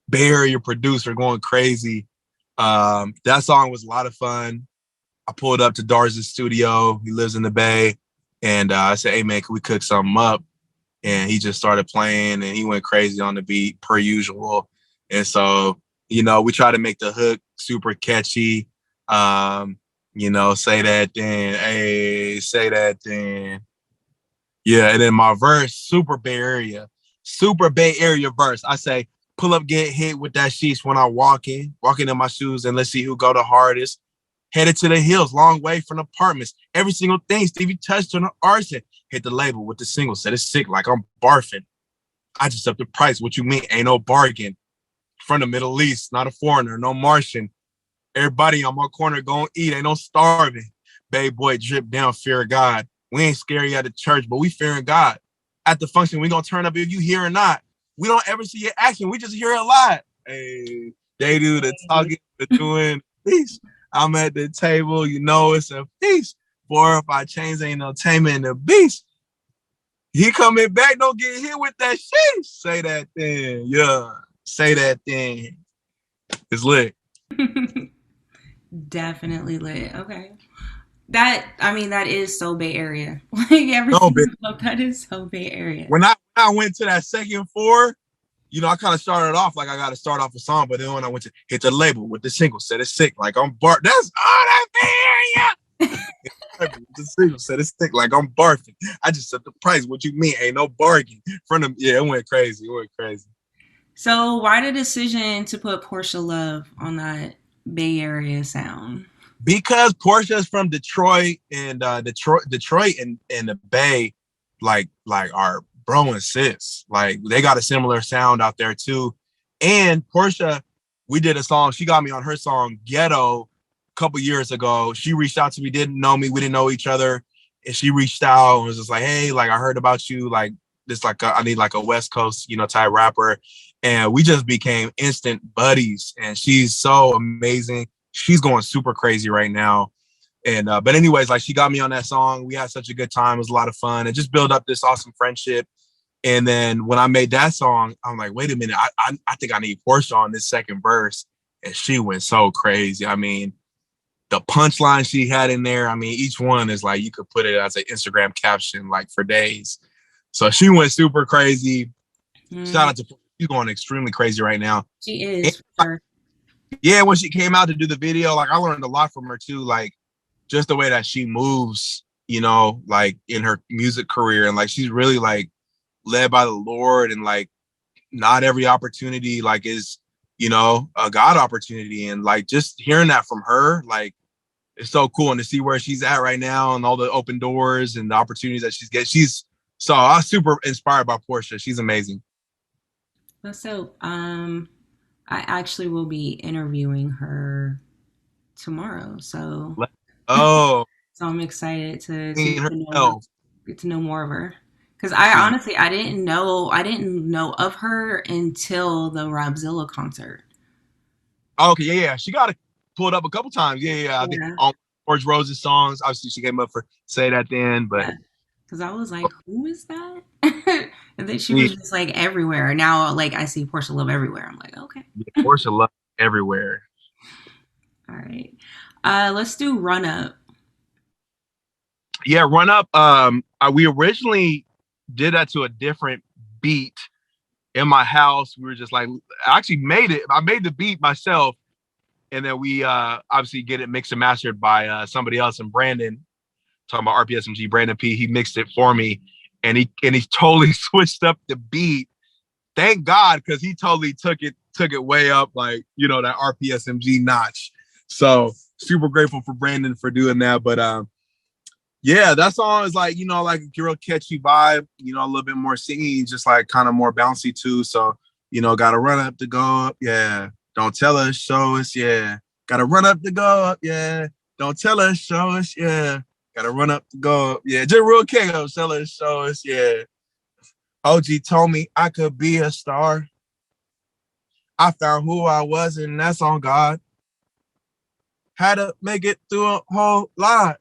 Bay Area producer, going crazy. That song was a lot of fun. I pulled up to Dars' studio. He lives in the Bay. And I said, hey, man, can we cook something up? And he just started playing, and he went crazy on the beat per usual. And so, you know, we try to make the hook super catchy. You know, say that then, hey, say that then. Yeah, and then my verse, super Bay Area verse. I say, pull up, get hit with that sheesh when I walking in my shoes, and let's see who go the hardest. Headed to the hills, long way from apartments. Every single thing Stevie touched on the arson. Hit the label with the single, said it's sick like I'm barfing. I just up the price. What you mean? Ain't no bargain. From the Middle East, not a foreigner, no Martian. Everybody on my corner going eat. Ain't no starving. Babe boy drip down, fear of God. We ain't scary at the church, but we fearing God. At the function, we gonna turn up if you hear or not. We don't ever see your action. We just hear a lot. Hey, they do the talking, the doing. Peace. I'm at the table. You know it's a feast. 4 or 5 chains ain't no taming the beast. He coming back, don't get hit with that shit. Say that thing. Yeah. Say that thing. It's lit. Definitely lit. Okay. That is so Bay Area. Like No, everything bitch. about that is so Bay Area. When I went to that second 4, you know, I kind of started off like I got to start off a song, but then when I went to hit the label with the single, said it's sick, like I'm barf. That's that Bay Area. The single said it's sick, like I'm barfing. I just said the price. What you mean? Ain't no bargain. From them, yeah, it went crazy. It went crazy. So why the decision to put Porsha Love on that Bay Area sound? Because Porsha is from Detroit, and Detroit and the Bay, like are bro and sis. Like they got a similar sound out there too. And Porsha, we did a song. She got me on her song Ghetto a couple years ago. She reached out to me, didn't know me, we didn't know each other, and she reached out and was just like, "Hey, like I heard about you. Like this, like I need like a West Coast, you know, type rapper." And we just became instant buddies. And she's so amazing. She's going super crazy right now. And but anyways, like she got me on that song. We had such a good time. It was a lot of fun and just build up this awesome friendship. And then when I made that song, I'm like, wait a minute, I think I need Porsha on this second verse. And she went so crazy. I mean, the punchline she had in there, I mean, each one is like you could put it as an Instagram caption like for days. So she went super crazy. Shout out to Porsha. She's going extremely crazy right now. She is. And, yeah, when she came out to do the video, like I learned a lot from her too. Like just the way that she moves, you know, like in her music career, and like she's really like led by the Lord, and like not every opportunity like is, you know, a God opportunity. And like just hearing that from her, like it's so cool. And to see where she's at right now and all the open doors and the opportunities that she's getting. So I'm super inspired by Porsha. She's amazing. So I actually will be interviewing her tomorrow. So Oh, so I'm excited to herself. get to know more of her. Because I honestly I didn't know of her until the Rapzilla concert. Okay, yeah. She got it pulled up a couple times. Yeah. I think on Orange Rose's songs. Obviously, she came up for Say That Then, but because I was like, who is that? And then she was just like everywhere. Now, like I see Porsha Love everywhere. I'm like, okay. Yeah, Porsha Love everywhere. All right, let's do Run Up. Yeah, Run Up. We originally did that to a different beat in my house. We were just like, I actually made it. I made the beat myself, and then we obviously get it mixed and mastered by somebody else. And Brandon, talking about RPSMG, Brandon P, he mixed it for me, and he totally switched up the beat. Thank God, because he totally took it way up, like, you know, that RPSMG notch. So super grateful for Brandon for doing that. But yeah, that song is like, you know, like a real catchy vibe, you know, a little bit more singing, just like kind of more bouncy too. So, you know, gotta run up to go up, yeah. Don't tell us, show us, yeah. Gotta run up to go up, yeah. Don't tell us, show us, yeah. Gotta run up to go up, yeah. Just real king of tell us, show us, yeah. OG told me I could be a star. I found who I was, and that's on God. Had to make it through a whole lot.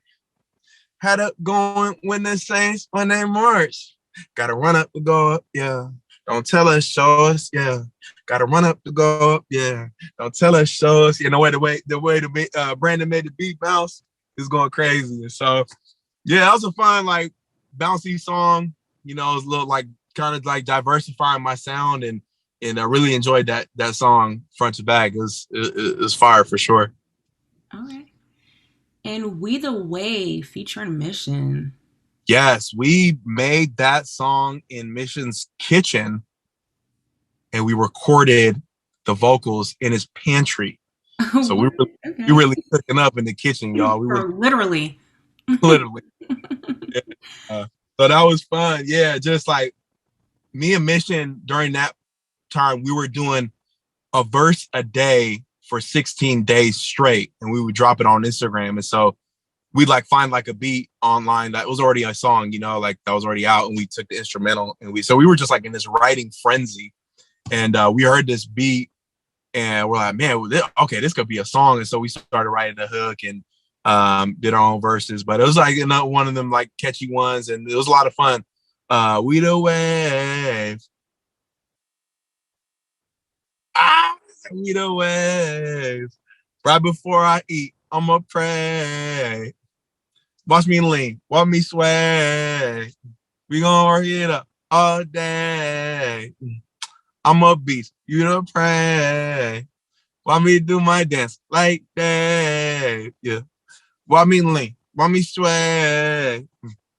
Had up going when the Saints when they march. Gotta run up to go up, yeah. Don't tell us, show us, yeah. Gotta run up to go up, yeah. Don't tell us, show us. You know the way Brandon made the beat bounce is going crazy. And so yeah, that was a fun like bouncy song. You know, it was a little like kind of like diversifying my sound, and I really enjoyed that song front to back. It was fire for sure. Okay. And We the Way featuring Mission. Yes, we made that song in Mission's kitchen, and we recorded the vocals in his pantry. So we really cooking up in the kitchen, y'all. We were literally. Yeah. So that was fun. Yeah, just like me and Mission during that time, we were doing a verse a day for 16 days straight, and we would drop it on Instagram. And so we'd like find like a beat online that was already a song, like that was already out, and we took the instrumental, and we were just like in this writing frenzy. And we heard this beat, and we're like, man, okay, this could be a song. And so we started writing the hook and did our own verses. But it was like one of them like catchy ones, and it was a lot of fun. We the wave. We the wave. Right before I eat, I'ma pray. Watch me lean, watch me sway. We gonna work it up all day. I'm a beast, you the prey. Want me do my dance like that? Yeah. Want me lean, want me sway.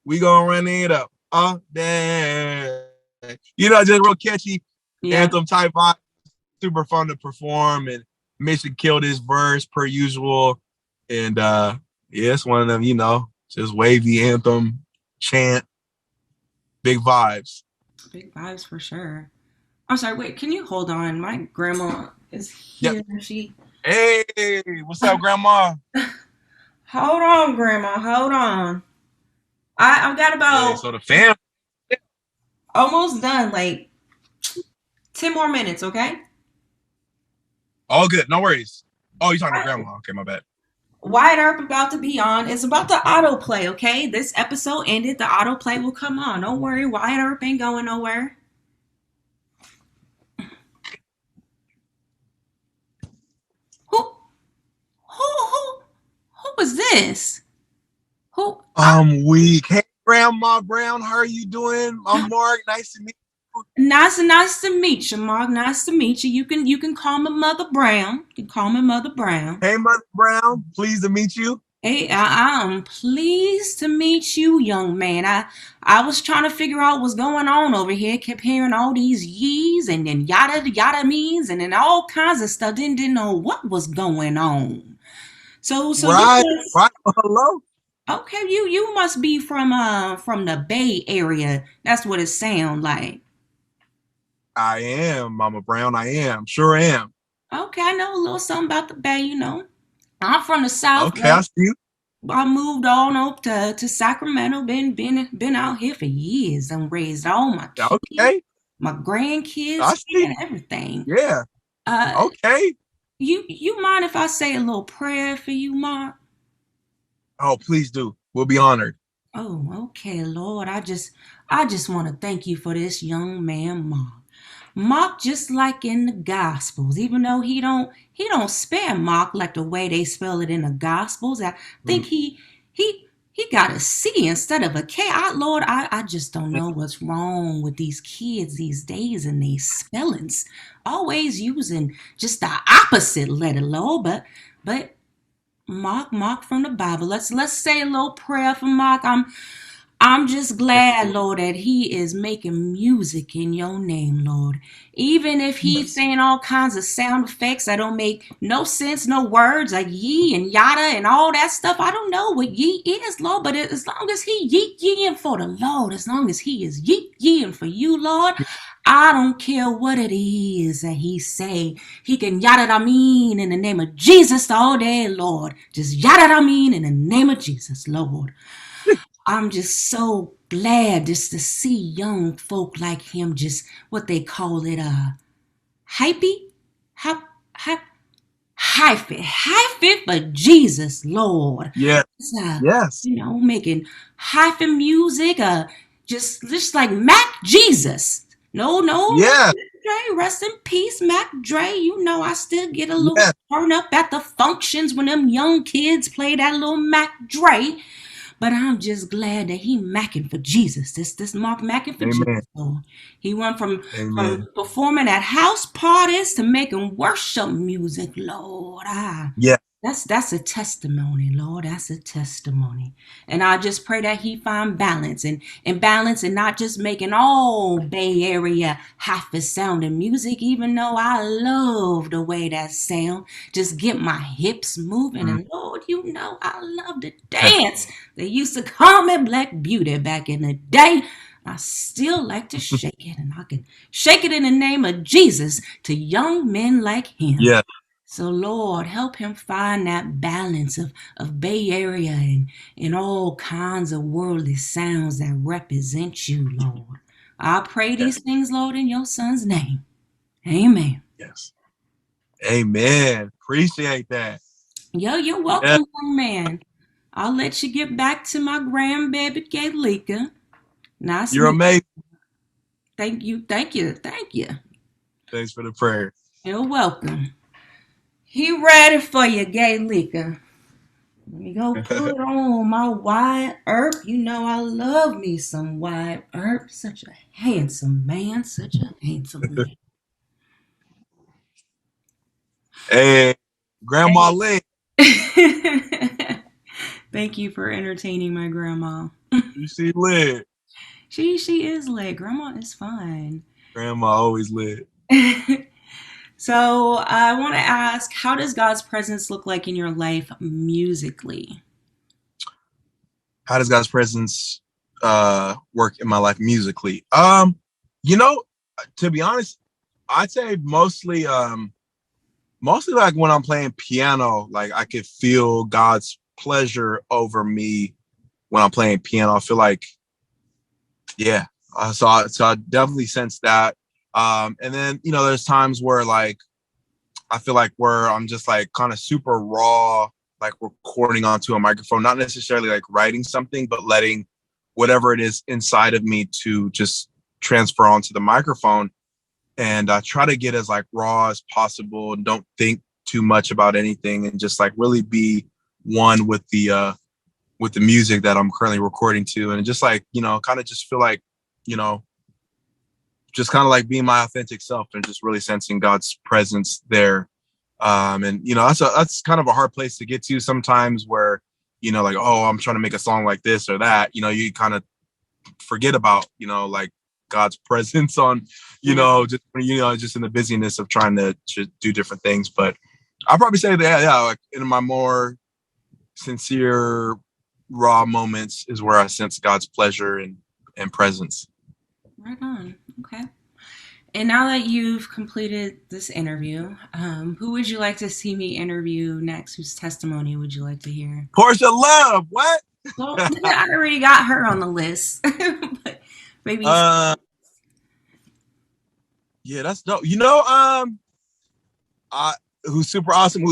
We gonna run it up all day. Just real catchy anthem type vibe. Super fun to perform, and Mission killed his verse per usual. And it's one of them, just wavy anthem, chant, big vibes. Big vibes for sure. I'm sorry, wait, can you hold on? My grandma is here. Yep. Hey, what's up, Grandma? Hold on, Grandma, hold on. I've got about so the fam almost done, like 10 more minutes, okay? All good, no worries. Oh, you're talking to Grandma. Okay, my bad. Wyatt Earp about to be on. It's about the autoplay, okay? This episode ended. The autoplay will come on. Don't worry. Wyatt Earp ain't going nowhere. Who was this? Who? I'm weak. Hey, Grandma Brown, how are you doing? I'm Mark. Nice to meet you. Nice to meet you, Mark. Nice to meet you. You can call me Mother Brown. You can call me Mother Brown. Hey, Mother Brown. Pleased to meet you. Hey, I'm pleased to meet you, young man. I was trying to figure out what's going on over here. Kept hearing all these yees and then yada means and then all kinds of stuff. Didn't know what was going on. So right. Hello. Okay, you must be from the Bay Area. That's what it sounds like. I am, Mama Brown. I am. Sure am. Okay, I know a little something about the Bay, I'm from the South. Okay, I see you. I moved on up to Sacramento. Been out here for years. I'm raised all my kids, my grandkids, and everything. Yeah. Okay. You mind if I say a little prayer for you, Mark? Oh, please do. We'll be honored. Oh, okay, Lord. I just want to thank you for this young man, Mark. Mark, just like in the Gospels, even though he don't spell Mark like the way they spell it in the Gospels. I think he got a C instead of a K. Lord, I just don't know what's wrong with these kids these days and these spellings. Always using just the opposite letter, Lord. But Mark from the Bible. Let's say a little prayer for Mark. I'm just glad, Lord, that he is making music in your name, Lord. Even if he's saying all kinds of sound effects that don't make no sense, no words like ye and yada and all that stuff. I don't know what ye is, Lord, but as long as he yeeing for the Lord, as long as he is yeeing for you, Lord, I don't care what it is that he say. He can yada I mean in the name of Jesus all day, Lord. Just yada I mean in the name of Jesus, Lord. I'm just so glad just to see young folk like him, just what they call it, hyphy for Jesus, Lord. Yeah. Yes. Making hyphy music, just like Mac Jesus. No. Yeah. Dre, rest in peace, Mac Dre. I still get a little turn up at the functions when them young kids play that little Mac Dre. But I'm just glad that he macking for Jesus. This Mark macking for Jesus. Lord. He went from performing at house parties to making worship music, Lord. Yeah. That's a testimony, Lord. That's a testimony. And I just pray that he find balance and not just making all Bay Area hyphy sounding music, even though I love the way that sound. Just get my hips moving. And Lord, I love to dance. They used to call me Black Beauty back in the day. I still like to shake it, and I can shake it in the name of Jesus to young men like him. Yeah. So Lord, help him find that balance of Bay Area and all kinds of worldly sounds that represent you, Lord. I pray these things, Lord, in your son's name. Amen. Yes. Amen. Appreciate that. Yo, you're welcome, young man. I'll let you get back to my grandbaby Gaylika. Nice You're meeting you. amazing. Thank you. Thanks for the prayer. You're welcome. He ready for you, Gaylika. Let me go put on my Wyatt Earp. You know I love me some Wyatt Earp. Such a handsome man. Such a handsome man. Hey, Grandma Lynn. Thank you for entertaining my grandma. You see lit. She is lit. Grandma is fine. Grandma always lit. So I want to ask, how does God's presence look like in your life musically? How does God's presence work in my life musically? To be honest, I'd say mostly like when I'm playing piano, like I could feel God's pleasure over me when I'm playing piano. I feel like, yeah. So I definitely sense that. And then, there's times where like, I feel like where I'm just like kind of super raw, like recording onto a microphone, not necessarily like writing something, but letting whatever it is inside of me to just transfer onto the microphone. And I try to get as like raw as possible and don't think too much about anything and just like really be one with the music that I'm currently recording to. And just like, kind of just feel like, just kind of like being my authentic self and just really sensing God's presence there. And that's kind of a hard place to get to sometimes where, like, oh, I'm trying to make a song like this or that, you kind of forget about, like God's presence on, just in the busyness of trying to do different things. But I'll probably say that, like in my more sincere, raw moments is where I sense God's pleasure and presence. Right on. Okay. And now that you've completed this interview, who would you like to see me interview next? Whose testimony would you like to hear? Porsha Love. What? Well, I already got her on the list. But maybe. Yeah, that's dope. Who's super awesome? I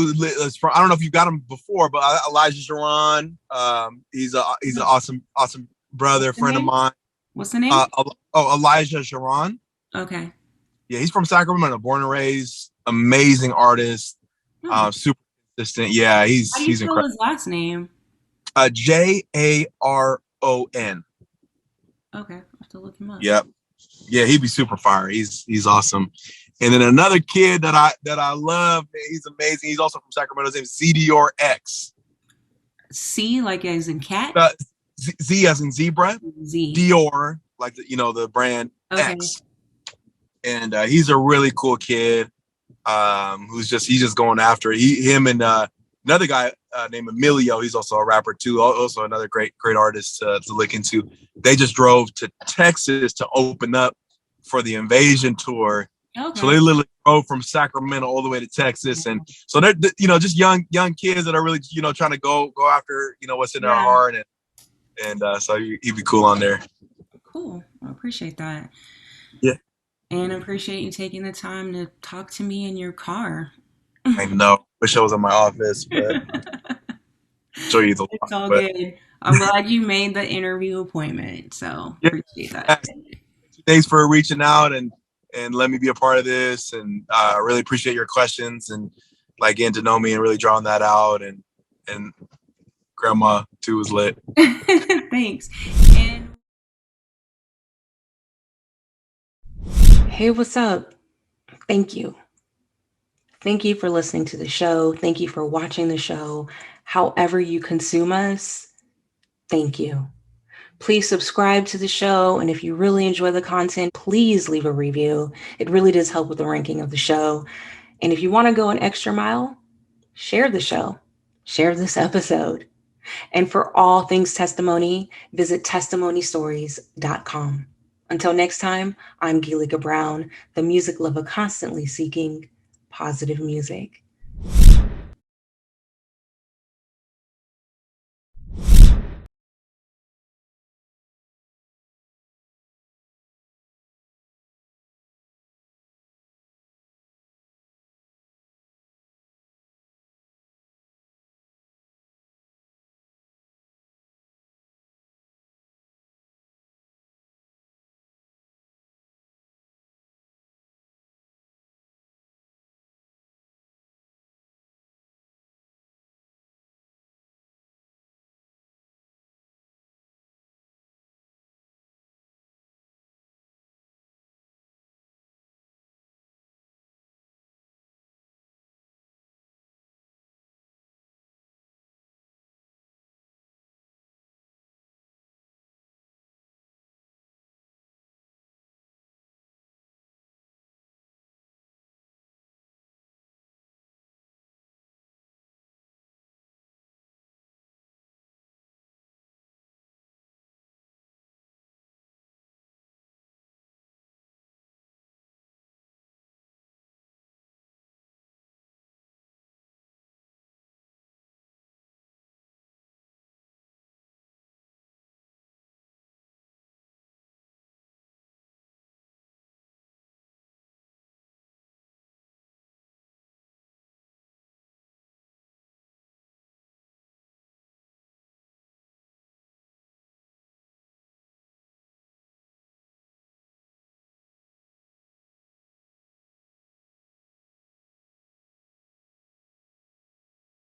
don't know if you got him before, but Elijah Sharon. He's an awesome brother, friend of mine. What's the name? Elijah Sharon. Okay. Yeah, he's from Sacramento, born and raised. Amazing artist. Super consistent. Yeah, he's How do you spell incredible. his last name? Jaron. Okay, I'll have to look him up. Yep. Yeah, he'd be super fire. He's awesome. And then another kid that I love, he's amazing. He's also from Sacramento. His name's Dior X. C like as in cat? Z as in zebra. Z. Dior, like the brand X. And he's a really cool kid. He's just going after it. Him and another guy named Emilio. He's also a rapper too. Also another great artist to look into. They just drove to Texas to open up for the Invasion tour. Okay. So they literally drove from Sacramento all the way to Texas, and so they're just young kids that are really trying to go after what's in their heart, and so he'd be cool on there. Cool, I appreciate that. Yeah, and I appreciate you taking the time to talk to me in your car. I know. Wish I was in my office, but show you the. It's all good. I'm glad you made the interview appointment. So appreciate that. Thanks for reaching out and let me be a part of this. And I really appreciate your questions and like getting to know me and really drawing that out. And Grandma too was lit. Thanks. And hey, what's up? Thank you. Thank you for listening to the show. Thank you for watching the show. However you consume us, thank you. Please subscribe to the show. And if you really enjoy the content, please leave a review. It really does help with the ranking of the show. And if you want to go an extra mile, share the show. Share this episode. And for all things testimony, visit testimonystories.com. Until next time, I'm Gilika Brown, the music lover constantly seeking positive music.